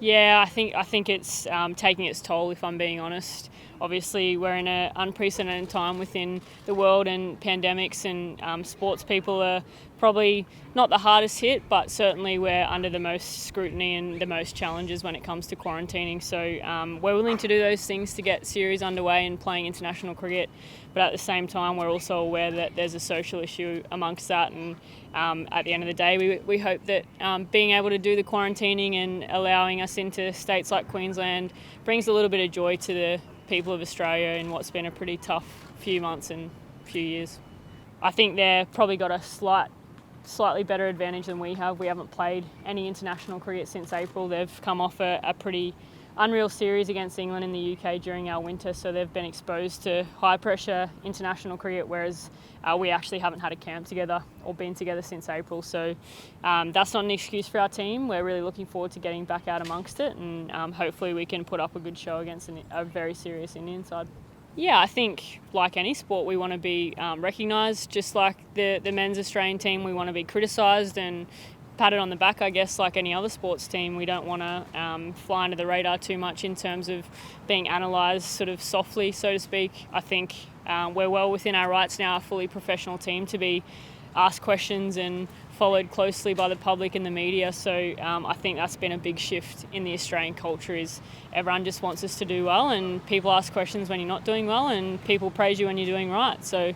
Yeah, I think it's taking its toll, if I'm being honest. Obviously, we're in an unprecedented time within the world, and pandemics and sports people are probably not the hardest hit, but certainly we're under the most scrutiny and the most challenges when it comes to quarantining. So we're willing to do those things to get series underway and playing international cricket, but at the same time we're also aware that there's a social issue amongst that, and at the end of the day we hope that being able to do the quarantining and allowing us into states like Queensland brings a little bit of joy to the people of Australia in what's been a pretty tough few months and few years. I think they've probably got a slightly better advantage than we have. We haven't played any international cricket since April. They've come off a pretty unreal series against England in the UK during our winter, so they've been exposed to high pressure international cricket, whereas we actually haven't had a camp together or been together since April. So that's not an excuse for our team. We're really looking forward to getting back out amongst it, and hopefully we can put up a good show against a very serious Indian side. Yeah, I think like any sport, we want to be recognised. Just like the men's Australian team, we want to be criticised and patted on the back, I guess, like any other sports team. We don't want to fly under the radar too much in terms of being analysed sort of softly, so to speak. I think we're well within our rights now, a fully professional team, to be asked questions and followed closely by the public and the media. So I think that's been a big shift in the Australian culture, is everyone just wants us to do well, and people ask questions when you're not doing well, and people praise you when you're doing right. So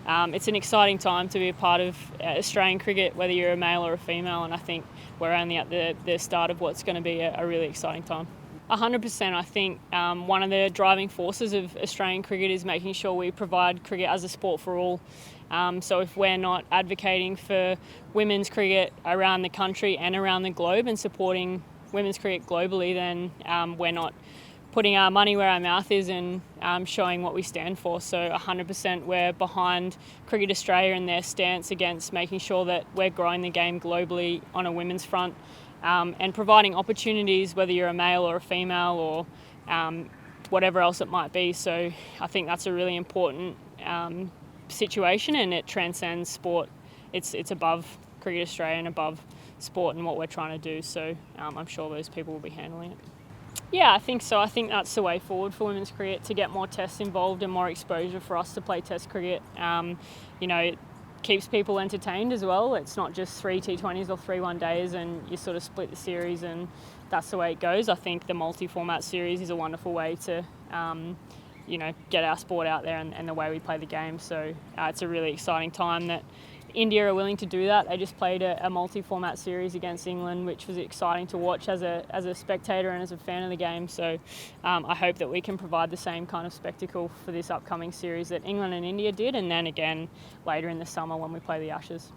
it's an exciting time to be a part of Australian cricket, whether you're a male or a female, and I think we're only at the start of what's going to be a really exciting time. 100%. I think one of the driving forces of Australian cricket is making sure we provide cricket as a sport for all. So if we're not advocating for women's cricket around the country and around the globe and supporting women's cricket globally, then we're not putting our money where our mouth is and showing what we stand for. So 100% we're behind Cricket Australia and their stance against making sure that we're growing the game globally on a women's front, and providing opportunities, whether you're a male or a female or whatever else it might be. So I think that's a really important situation, and it transcends sport. It's above Cricket Australia and above sport and what we're trying to do. So I'm sure those people will be handling it. Yeah, I think so. I think that's the way forward for women's cricket, to get more tests involved and more exposure for us to play test cricket. It keeps people entertained as well. It's not just 3 T20s or 3 one-days and you sort of split the series and that's the way it goes. I think the multi-format series is a wonderful way to get our sport out there and the way we play the game. So it's a really exciting time that India are willing to do that. They just played a multi-format series against England, which was exciting to watch as a spectator and as a fan of the game. So I hope that we can provide the same kind of spectacle for this upcoming series that England and India did, and then again later in the summer when we play the Ashes.